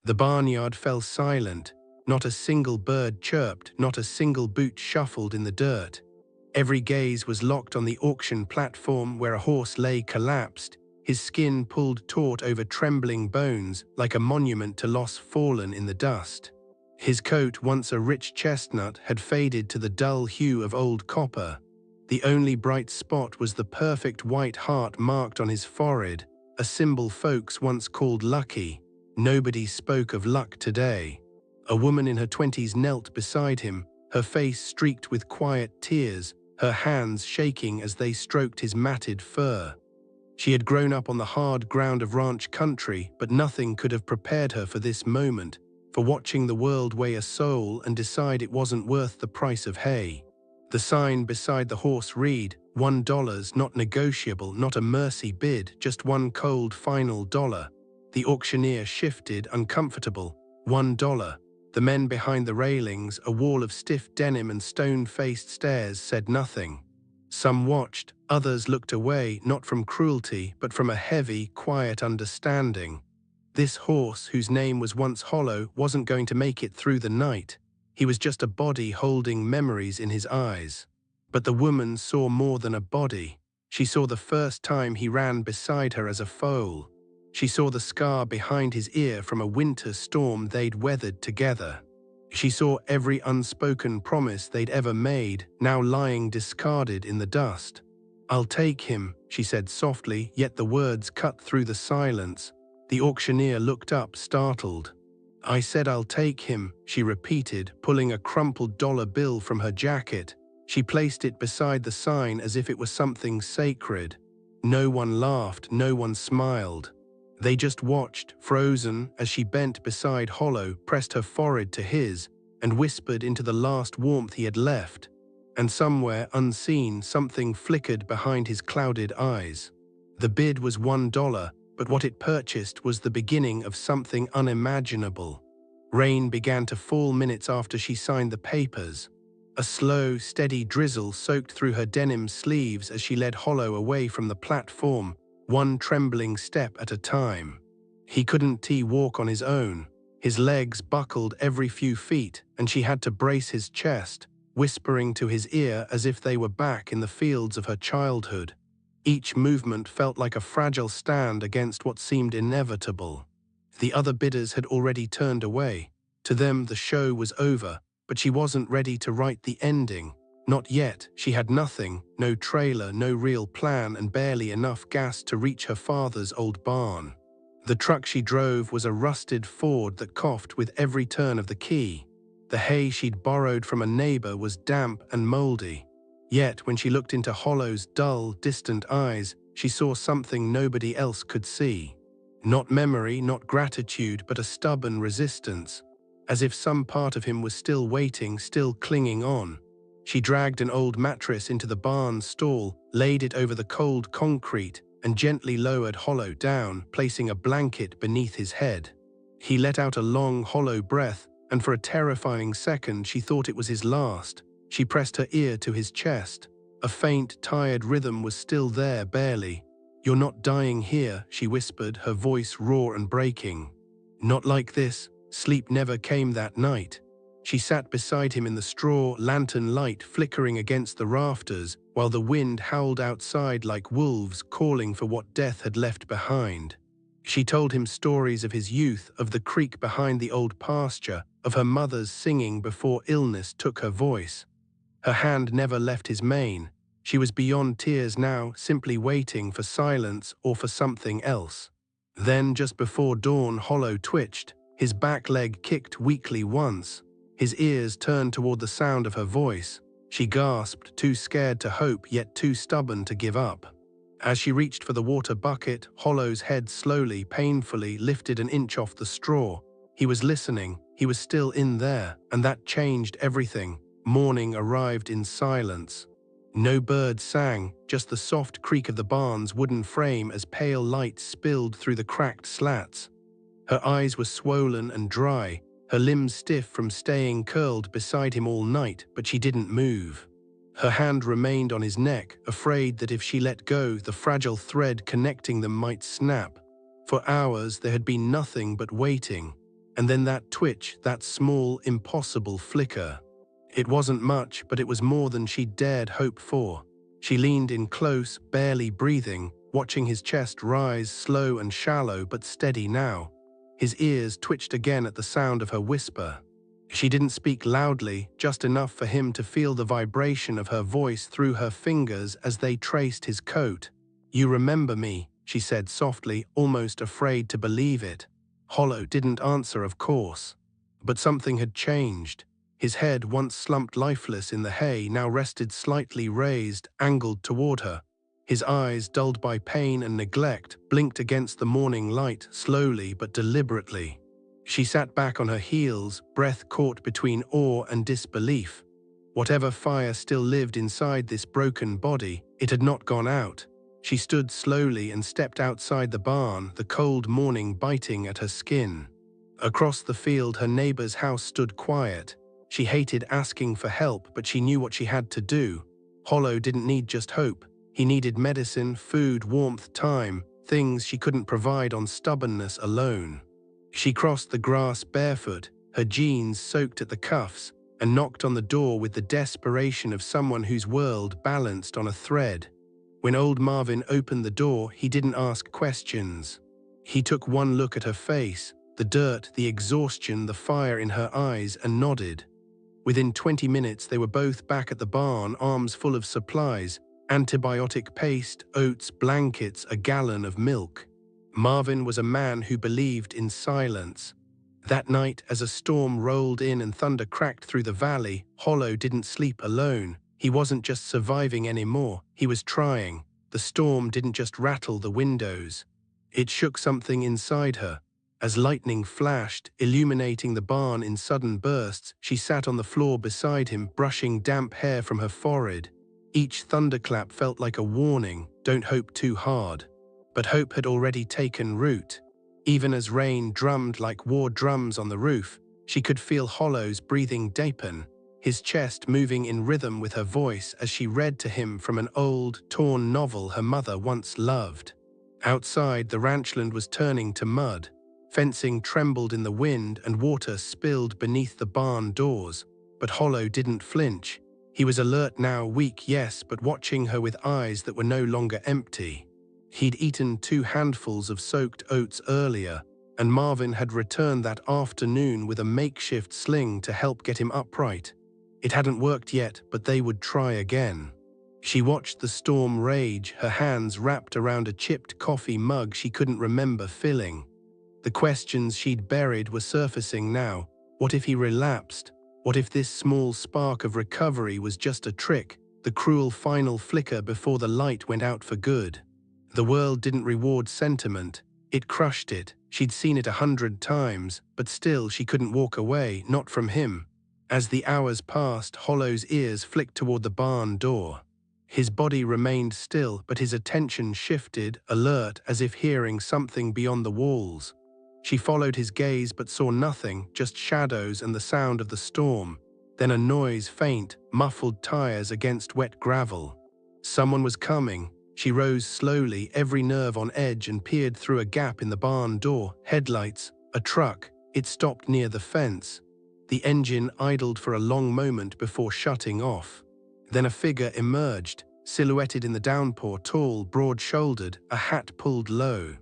The barnyard fell silent. Not a single bird chirped, not a single boot shuffled in the dirt. Every gaze was locked on the auction platform where a horse lay collapsed, his skin pulled taut over trembling bones like a monument to loss fallen in the dust. His coat, once a rich chestnut, had faded to the dull hue of old copper. The only bright spot was the perfect white heart marked on his forehead, a symbol folks once called lucky. Nobody spoke of luck today. A woman in her 20s knelt beside him, her face streaked with quiet tears, her hands shaking as they stroked his matted fur. She had grown up on the hard ground of ranch country, but nothing could have prepared her for this moment, for watching the world weigh a soul and decide it wasn't worth the price of hay. The sign beside the horse read, $1, not negotiable, not a mercy bid, just one cold final dollar. The auctioneer shifted, uncomfortable. $1. The men behind the railings, a wall of stiff denim and stone-faced stares, said nothing. Some watched, others looked away, not from cruelty, but from a heavy, quiet understanding. This horse, whose name was once Hollow, wasn't going to make it through the night. He was just a body holding memories in his eyes. But the woman saw more than a body. She saw the first time he ran beside her as a foal. She saw the scar behind his ear from a winter storm they'd weathered together. She saw every unspoken promise they'd ever made, now lying discarded in the dust. "I'll take him," she said softly, yet the words cut through the silence. The auctioneer looked up, startled. "I said I'll take him," she repeated, pulling a crumpled dollar bill from her jacket. She placed it beside the sign as if it were something sacred. No one laughed, no one smiled. They just watched, frozen, as she bent beside Hollow, pressed her forehead to his, and whispered into the last warmth he had left. And somewhere, unseen, something flickered behind his clouded eyes. The bid was $1, but what it purchased was the beginning of something unimaginable. Rain began to fall minutes after she signed the papers. A slow, steady drizzle soaked through her denim sleeves as she led Hollow away from the platform, one trembling step at a time. He couldn't walk on his own. His legs buckled every few feet, and she had to brace his chest, whispering to his ear as if they were back in the fields of her childhood. Each movement felt like a fragile stand against what seemed inevitable. The other bidders had already turned away. To them, the show was over, but she wasn't ready to write the ending. Not yet. She had nothing, no trailer, no real plan, and barely enough gas to reach her father's old barn. The truck she drove was a rusted Ford that coughed with every turn of the key. The hay she'd borrowed from a neighbor was damp and moldy. Yet, when she looked into Hollow's dull, distant eyes, she saw something nobody else could see. Not memory, not gratitude, but a stubborn resistance, as if some part of him was still waiting, still clinging on. She dragged an old mattress into the barn stall, laid it over the cold concrete, and gently lowered Hollow down, placing a blanket beneath his head. He let out a long, hollow breath, and for a terrifying second she thought it was his last. She pressed her ear to his chest. A faint, tired rhythm was still there, barely. "You're not dying here," she whispered, her voice raw and breaking. "Not like this." Sleep never came that night. She sat beside him in the straw, lantern light flickering against the rafters, while the wind howled outside like wolves calling for what death had left behind. She told him stories of his youth, of the creek behind the old pasture, of her mother's singing before illness took her voice. Her hand never left his mane. She was beyond tears now, simply waiting for silence or for something else. Then, just before dawn, Hollow twitched. His back leg kicked weakly once. His ears turned toward the sound of her voice. She gasped, too scared to hope, yet too stubborn to give up. As she reached for the water bucket, Hollow's head slowly, painfully lifted an inch off the straw. He was listening. He was still in there, and that changed everything. Morning arrived in silence. No birds sang, just the soft creak of the barn's wooden frame as pale light spilled through the cracked slats. Her eyes were swollen and dry, her limbs stiff from staying curled beside him all night, but she didn't move. Her hand remained on his neck, afraid that if she let go, the fragile thread connecting them might snap. For hours there had been nothing but waiting. And then that twitch, that small, impossible flicker. It wasn't much, but it was more than she dared hope for. She leaned in close, barely breathing, watching his chest rise, slow and shallow but steady now. His ears twitched again at the sound of her whisper. She didn't speak loudly, just enough for him to feel the vibration of her voice through her fingers as they traced his coat. "You remember me," she said softly, almost afraid to believe it. Hollow didn't answer, of course. But something had changed. His head, once slumped lifeless in the hay, now rested slightly raised, angled toward her. His eyes, dulled by pain and neglect, blinked against the morning light, slowly but deliberately. She sat back on her heels, breath caught between awe and disbelief. Whatever fire still lived inside this broken body, it had not gone out. She stood slowly and stepped outside the barn, the cold morning biting at her skin. Across the field, her neighbor's house stood quiet. She hated asking for help, but she knew what she had to do. Hollow didn't need just hope. He needed medicine, food, warmth, time, things she couldn't provide on stubbornness alone. She crossed the grass barefoot, her jeans soaked at the cuffs, and knocked on the door with the desperation of someone whose world balanced on a thread. When old Marvin opened the door, he didn't ask questions. He took one look at her face, the dirt, the exhaustion, the fire in her eyes, and nodded. Within 20 minutes, they were both back at the barn, arms full of supplies, antibiotic paste, oats, blankets, a gallon of milk. Marvin was a man who believed in silence. That night, as a storm rolled in and thunder cracked through the valley, Hollow didn't sleep alone. He wasn't just surviving anymore, he was trying. The storm didn't just rattle the windows. It shook something inside her. As lightning flashed, illuminating the barn in sudden bursts, she sat on the floor beside him, brushing damp hair from her forehead. Each thunderclap felt like a warning, don't hope too hard. But hope had already taken root. Even as rain drummed like war drums on the roof, she could feel Hollow's breathing deepen, his chest moving in rhythm with her voice as she read to him from an old, torn novel her mother once loved. Outside, the ranchland was turning to mud. Fencing trembled in the wind and water spilled beneath the barn doors. But Hollow didn't flinch. He was alert now, weak, yes, but watching her with eyes that were no longer empty. He'd eaten 2 handfuls of soaked oats earlier, and Marvin had returned that afternoon with a makeshift sling to help get him upright. It hadn't worked yet, but they would try again. She watched the storm rage, her hands wrapped around a chipped coffee mug she couldn't remember filling. The questions she'd buried were surfacing now. What if he relapsed? What if this small spark of recovery was just a trick, the cruel final flicker before the light went out for good? The world didn't reward sentiment, it crushed it. She'd seen it 100 times, but still she couldn't walk away, not from him. As the hours passed, Hollow's ears flicked toward the barn door. His body remained still, but his attention shifted, alert, as if hearing something beyond the walls. She followed his gaze but saw nothing, just shadows and the sound of the storm. Then a noise, faint, muffled tires against wet gravel. Someone was coming. She rose slowly, every nerve on edge, and peered through a gap in the barn door. Headlights, a truck. It stopped near the fence. The engine idled for a long moment before shutting off. Then a figure emerged, silhouetted in the downpour, tall, broad-shouldered, a hat pulled low.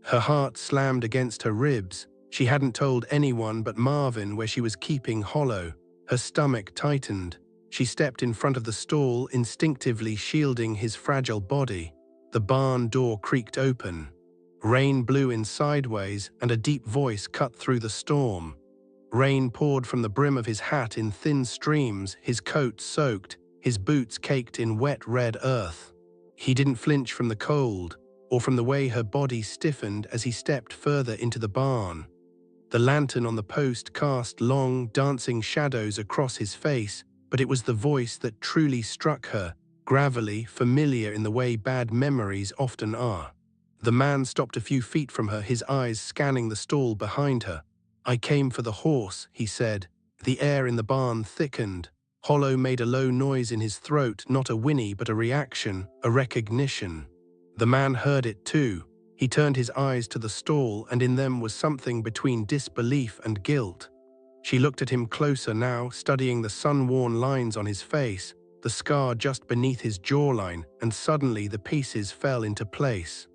Her heart slammed against her ribs. She hadn't told anyone but Marvin where she was keeping Hollow. Her stomach tightened. She stepped in front of the stall, instinctively shielding his fragile body. The barn door creaked open. Rain blew in sideways, and a deep voice cut through the storm. Rain poured from the brim of his hat in thin streams, his coat soaked, his boots caked in wet red earth. He didn't flinch from the cold, or from the way her body stiffened as he stepped further into the barn. The lantern on the post cast long, dancing shadows across his face, but it was the voice that truly struck her, gravelly, familiar in the way bad memories often are. The man stopped a few feet from her, his eyes scanning the stall behind her. "I came for the horse," he said. The air in the barn thickened. Hollow made a low noise in his throat, not a whinny but a reaction, a recognition. The man heard it too. He turned his eyes to the stall, and in them was something between disbelief and guilt. She looked at him closer now, studying the sun-worn lines on his face, the scar just beneath his jawline, and suddenly the pieces fell into place.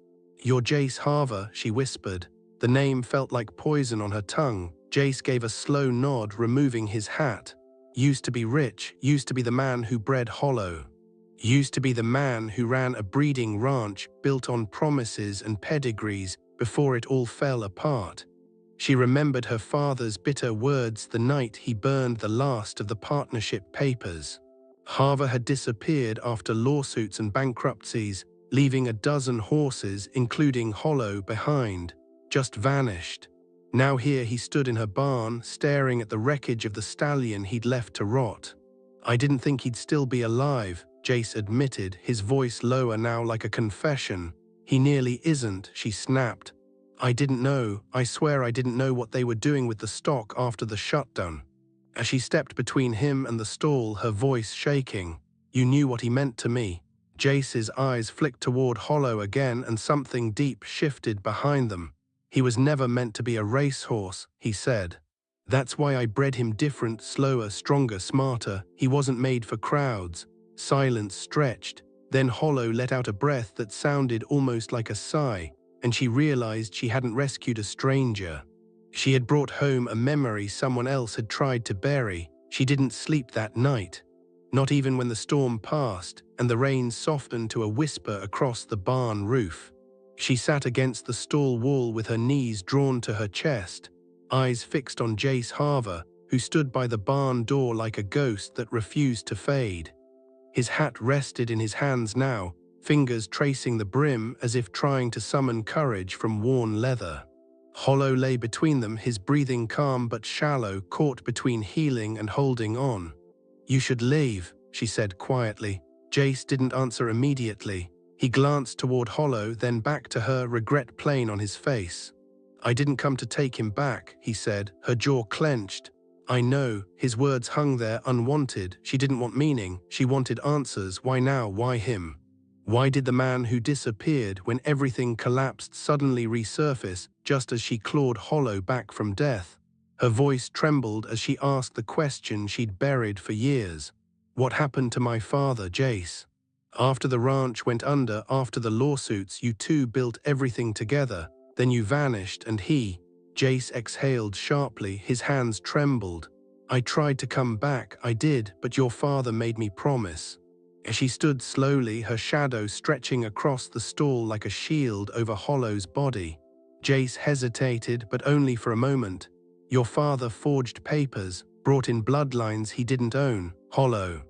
"You're Jace Halver," she whispered. The name felt like poison on her tongue. Jace gave a slow nod, removing his hat. "Used to be rich, used to be the man who bred Hollow. Used to be the man who ran a breeding ranch built on promises and pedigrees before it all fell apart." She remembered her father's bitter words the night he burned the last of the partnership papers. Halver had disappeared after lawsuits and bankruptcies, leaving a dozen horses, including Hollow, behind. Just vanished. Now here he stood in her barn, staring at the wreckage of the stallion he'd left to rot. "I didn't think he'd still be alive," Jace admitted, his voice lower now, like a confession. "He nearly isn't," she snapped. "I didn't know. I swear I didn't know what they were doing with the stock after the shutdown." As she stepped between him and the stall, her voice shaking. "You knew what he meant to me." Jace's eyes flicked toward Hollow again, and something deep shifted behind them. "He was never meant to be a racehorse," he said. "That's why I bred him different, slower, stronger, smarter. He wasn't made for crowds." Silence stretched. Then Hollow let out a breath that sounded almost like a sigh, and she realized she hadn't rescued a stranger. She had brought home a memory someone else had tried to bury. She didn't sleep that night. Not even when the storm passed and the rain softened to a whisper across the barn roof. She sat against the stall wall with her knees drawn to her chest, eyes fixed on Jace Halver, who stood by the barn door like a ghost that refused to fade. His hat rested in his hands now, fingers tracing the brim as if trying to summon courage from worn leather. Hollow lay between them, his breathing calm but shallow, caught between healing and holding on. "You should leave," she said quietly. Jace didn't answer immediately. He glanced toward Hollow, then back to her, regret plain on his face. "I didn't come to take him back," he said, her jaw clenched. "I know." His words hung there unwanted. She didn't want meaning. She wanted answers. Why now? Why him? Why did the man who disappeared when everything collapsed suddenly resurface just as she clawed Hollow back from death? Her voice trembled as she asked the question she'd buried for years. "What happened to my father, Jace? After the ranch went under, after the lawsuits, you two built everything together. Then you vanished and he..." Jace exhaled sharply, his hands trembled. "I tried to come back, I did, but your father made me promise." As she stood slowly, her shadow stretching across the stall like a shield over Hollow's body. Jace hesitated, but only for a moment. "Your father forged papers, brought in bloodlines he didn't own, Hollow.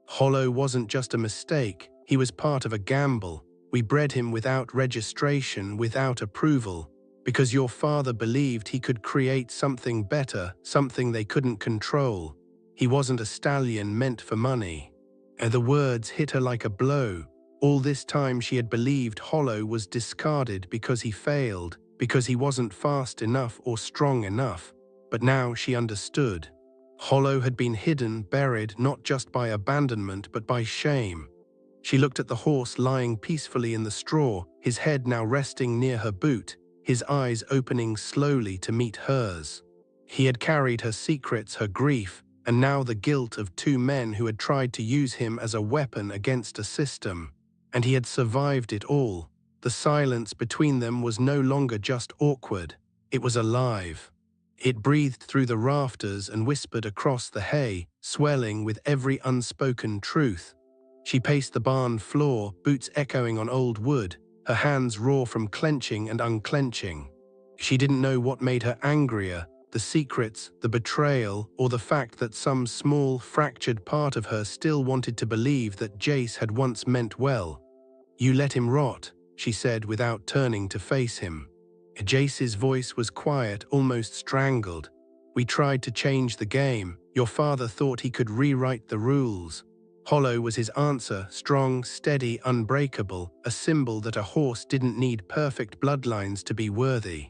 Hollow wasn't just a mistake, he was part of a gamble. We bred him without registration, without approval, because your father believed he could create something better, something they couldn't control. He wasn't a stallion meant for money." And the words hit her like a blow. All this time she had believed Hollow was discarded because he failed, because he wasn't fast enough or strong enough. But now she understood. Hollow had been hidden, buried, not just by abandonment but by shame. She looked at the horse lying peacefully in the straw, his head now resting near her boot, his eyes opening slowly to meet hers. He had carried her secrets, her grief, and now the guilt of two men who had tried to use him as a weapon against a system. And he had survived it all. The silence between them was no longer just awkward. It was alive. It breathed through the rafters and whispered across the hay, swelling with every unspoken truth. She paced the barn floor, boots echoing on old wood, her hands raw from clenching and unclenching. She didn't know what made her angrier, the secrets, the betrayal, or the fact that some small, fractured part of her still wanted to believe that Jace had once meant well. "You let him rot," she said without turning to face him. Jace's voice was quiet, almost strangled. "We tried to change the game. Your father thought he could rewrite the rules." Hollow was his answer, strong, steady, unbreakable, a symbol that a horse didn't need perfect bloodlines to be worthy.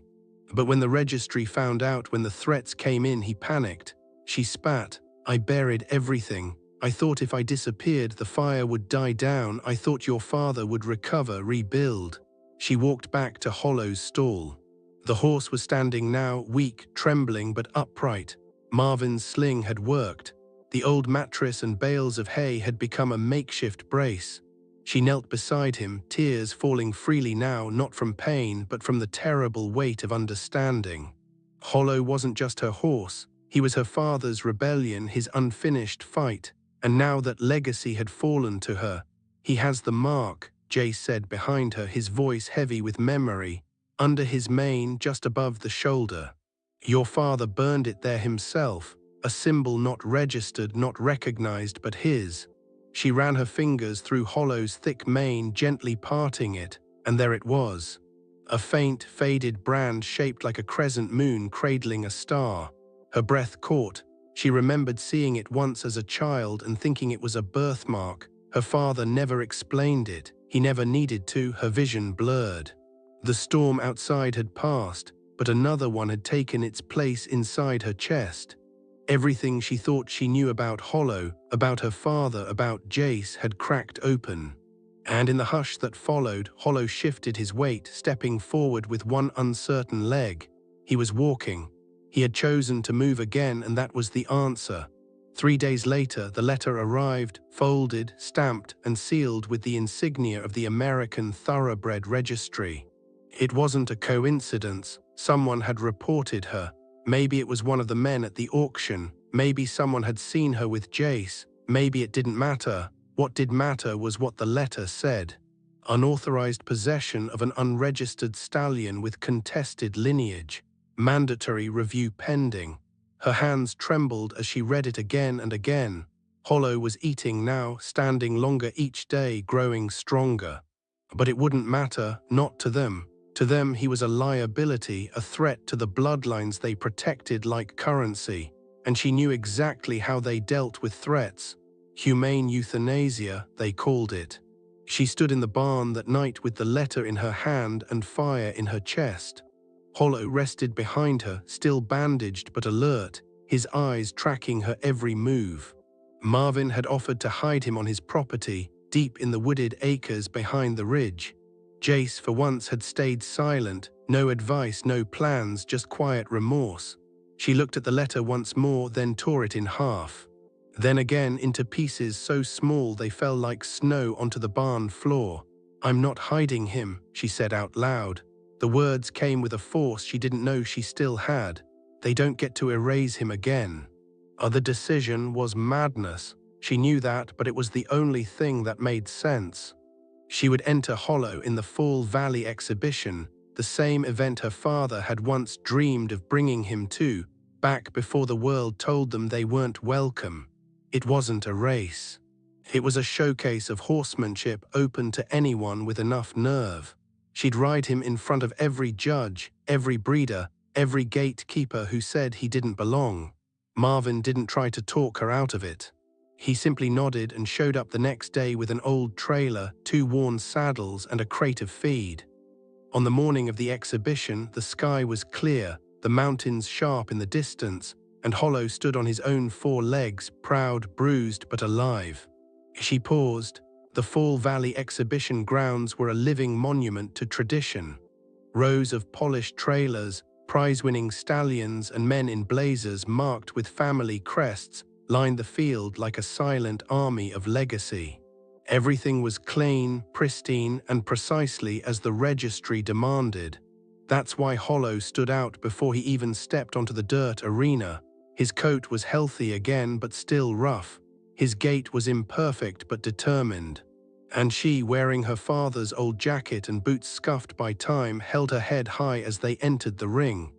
But when the registry found out, when the threats came in, he panicked. She spat. "I buried everything. I thought if I disappeared, the fire would die down. I thought your father would recover, rebuild." She walked back to Hollow's stall. The horse was standing now, weak, trembling but upright. Marvin's sling had worked. The old mattress and bales of hay had become a makeshift brace. She knelt beside him, tears falling freely now, not from pain, but from the terrible weight of understanding. Hollow wasn't just her horse. He was her father's rebellion, his unfinished fight. And now that legacy had fallen to her. "He has the mark," Jace said behind her, his voice heavy with memory, "under his mane, just above the shoulder. Your father burned it there himself, a symbol not registered, not recognized, but his." She ran her fingers through Hollow's thick mane, gently parting it, and there it was. A faint, faded brand shaped like a crescent moon cradling a star. Her breath caught. She remembered seeing it once as a child and thinking it was a birthmark. Her father never explained it. He never needed to. Her vision blurred. The storm outside had passed, but another one had taken its place inside her chest. Everything she thought she knew about Hollow, about her father, about Jace, had cracked open. And in the hush that followed, Hollow shifted his weight, stepping forward with one uncertain leg. He was walking. He had chosen to move again, and that was the answer. 3 days later, the letter arrived, folded, stamped, and sealed with the insignia of the American Thoroughbred Registry. It wasn't a coincidence. Someone had reported her. Maybe it was one of the men at the auction. Maybe someone had seen her with Jace. Maybe it didn't matter. What did matter was what the letter said. Unauthorized possession of an unregistered stallion with contested lineage. Mandatory review pending. Her hands trembled as she read it again and again. Hollow was eating now, standing longer each day, growing stronger. But it wouldn't matter, not to them. To them he was a liability, a threat to the bloodlines they protected like currency. And she knew exactly how they dealt with threats. Humane euthanasia, they called it. She stood in the barn that night with the letter in her hand and fire in her chest. Hollow rested behind her, still bandaged but alert, his eyes tracking her every move. Marvin had offered to hide him on his property, deep in the wooded acres behind the ridge. Jace, for once, had stayed silent, no advice, no plans, just quiet remorse. She looked at the letter once more, then tore it in half. Then again into pieces so small they fell like snow onto the barn floor. "I'm not hiding him," she said out loud. The words came with a force she didn't know she still had. "They don't get to erase him again." The decision was madness. She knew that, but it was the only thing that made sense. She would enter Hollow in the Fall Valley exhibition, the same event her father had once dreamed of bringing him to, back before the world told them they weren't welcome. It wasn't a race. It was a showcase of horsemanship open to anyone with enough nerve. She'd ride him in front of every judge, every breeder, every gatekeeper who said he didn't belong. Marvin didn't try to talk her out of it. He simply nodded and showed up the next day with an old trailer, 2 worn saddles, and a crate of feed. On the morning of the exhibition, the sky was clear, the mountains sharp in the distance, and Hollow stood on his own 4 legs, proud, bruised, but alive. She paused. The Fall Valley exhibition grounds were a living monument to tradition. Rows of polished trailers, prize-winning stallions, and men in blazers marked with family crests lined the field like a silent army of legacy. Everything was clean, pristine, and precisely as the registry demanded. That's why Hollow stood out before he even stepped onto the dirt arena. His coat was healthy again, but still rough. His gait was imperfect but determined. And she, wearing her father's old jacket and boots scuffed by time, held her head high as they entered the ring.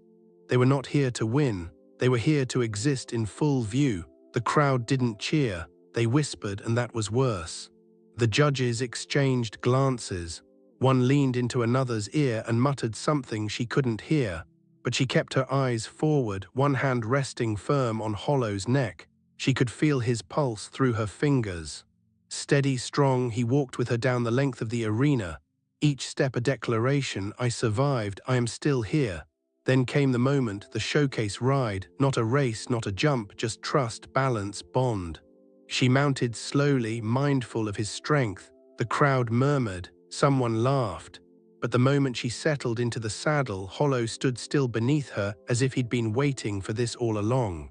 They were not here to win. They were here to exist in full view. The crowd didn't cheer. They whispered, and that was worse. The judges exchanged glances. One leaned into another's ear and muttered something she couldn't hear. But she kept her eyes forward, one hand resting firm on Hollow's neck. She could feel his pulse through her fingers. Steady, strong, he walked with her down the length of the arena. Each step a declaration: "I survived, I am still here." Then came the moment, the showcase ride, not a race, not a jump, just trust, balance, bond. She mounted slowly, mindful of his strength. The crowd murmured. Someone laughed. But the moment she settled into the saddle, Hollow stood still beneath her as if he'd been waiting for this all along.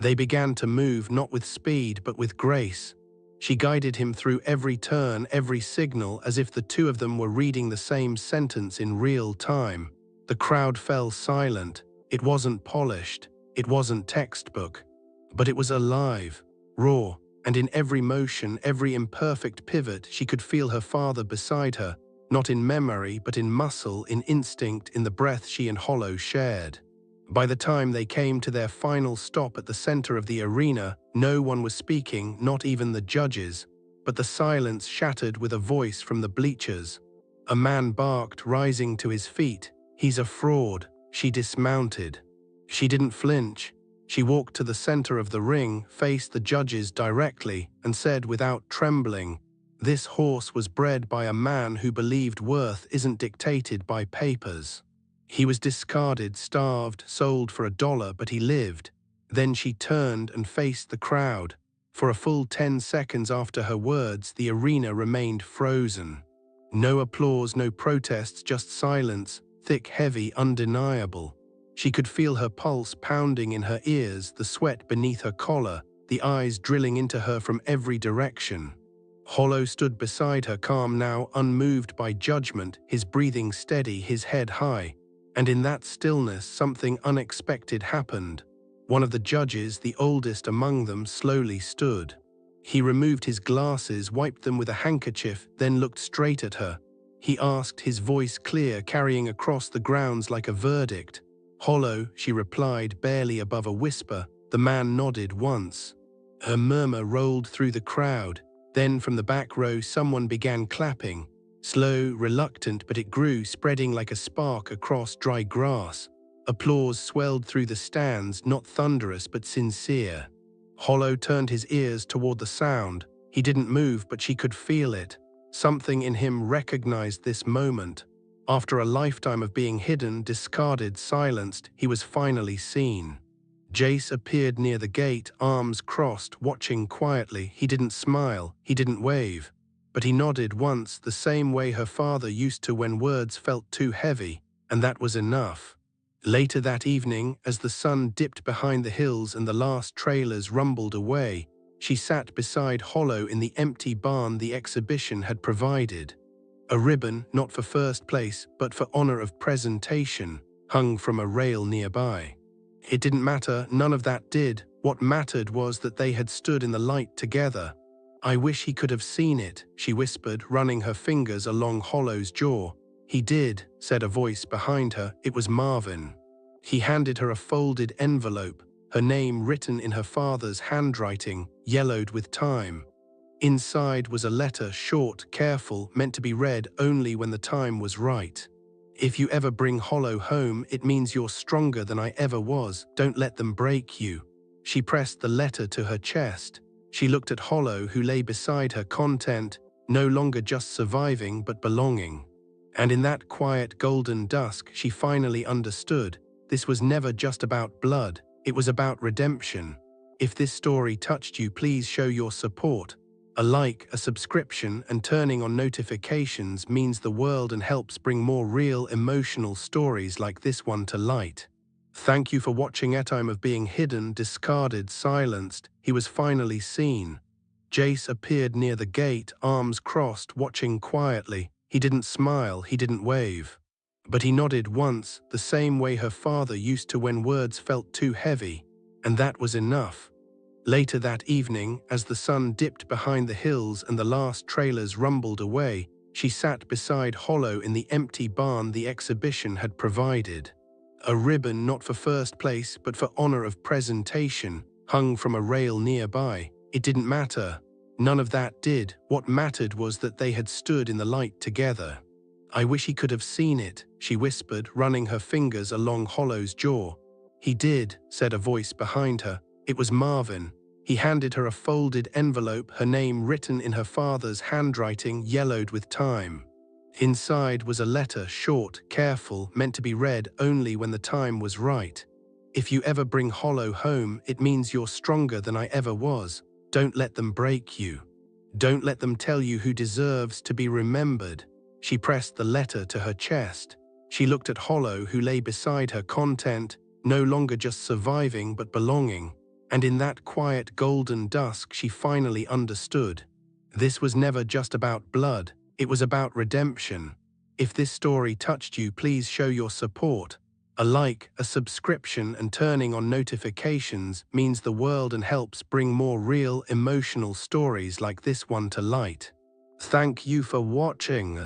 They began to move not with speed but with grace. She guided him through every turn, every signal, as if the two of them were reading the same sentence in real time. The crowd fell silent. It wasn't polished. It wasn't textbook. But it was alive, raw, and in every motion, every imperfect pivot, she could feel her father beside her, not in memory but in muscle, in instinct, in the breath she and Hollow shared. By the time they came to their final stop at the center of the arena, no one was speaking, not even the judges, but the silence shattered with a voice from the bleachers. A man barked, rising to his feet. "He's a fraud." She dismounted. She didn't flinch. She walked to the center of the ring, faced the judges directly, and said without trembling, "This horse was bred by a man who believed worth isn't dictated by papers. He was discarded, starved, sold for $1, but he lived." Then she turned and faced the crowd. For a full 10 seconds after her words, the arena remained frozen. No applause, no protests, just silence, thick, heavy, undeniable. She could feel her pulse pounding in her ears, the sweat beneath her collar, the eyes drilling into her from every direction. Hollow stood beside her, calm now, unmoved by judgment, his breathing steady, his head high. And in that stillness, something unexpected happened. One of the judges, the oldest among them, slowly stood. He removed his glasses, wiped them with a handkerchief, then looked straight at her. He asked, his voice clear, carrying across the grounds like a verdict. "Hollow," she replied, barely above a whisper. The man nodded once. Her murmur rolled through the crowd. Then from the back row someone began clapping. Slow, reluctant, but it grew, spreading like a spark across dry grass. Applause swelled through the stands, not thunderous but sincere. Hollow turned his ears toward the sound. He didn't move, but she could feel it. Something in him recognized this moment. After a lifetime of being hidden, discarded, silenced, he was finally seen. Jace appeared near the gate, arms crossed, watching quietly. He didn't smile, he didn't wave. But he nodded once, the same way her father used to when words felt too heavy, and that was enough. Later that evening, as the sun dipped behind the hills and the last trailers rumbled away, she sat beside Hollow in the empty barn the exhibition had provided. A ribbon, not for first place, but for honor of presentation, hung from a rail nearby. It didn't matter, none of that did. What mattered was that they had stood in the light together. "I wish he could have seen it," she whispered, running her fingers along Hollow's jaw. "He did," said a voice behind her. It was Marvin. He handed her a folded envelope, her name written in her father's handwriting, yellowed with time. Inside was a letter, short, careful, meant to be read only when the time was right. "If you ever bring Hollow home, it means you're stronger than I ever was. Don't let them break you." She pressed the letter to her chest. She looked at Hollow, who lay beside her, content, no longer just surviving but belonging. And in that quiet golden dusk, she finally understood. This was never just about blood, it was about redemption. If this story touched you, please show your support. A like, a subscription, and turning on notifications means the world and helps bring more real, emotional stories like this one to light. Thank you for watching. At time of being hidden, discarded, silenced, he was finally seen. Jace appeared near the gate, arms crossed, watching quietly. He didn't smile, he didn't wave. But he nodded once, the same way her father used to when words felt too heavy. And that was enough. Later that evening, as the sun dipped behind the hills and the last trailers rumbled away, she sat beside Hollow in the empty barn the exhibition had provided. A ribbon, not for first place, but for honor of presentation, hung from a rail nearby. It didn't matter. None of that did. What mattered was that they had stood in the light together. "I wish he could have seen it," she whispered, running her fingers along Hollow's jaw. "He did," said a voice behind her. It was Marvin. He handed her a folded envelope, her name written in her father's handwriting, yellowed with time. Inside was a letter, short, careful, meant to be read only when the time was right. "If you ever bring Hollow home, it means you're stronger than I ever was. Don't let them break you. Don't let them tell you who deserves to be remembered." She pressed the letter to her chest. She looked at Hollow, who lay beside her, content, no longer just surviving but belonging. And in that quiet golden dusk, she finally understood. This was never just about blood. It was about redemption. If this story touched you, please show your support. A like, a subscription, and turning on notifications means the world and helps bring more real, emotional stories like this one to light. Thank you for watching.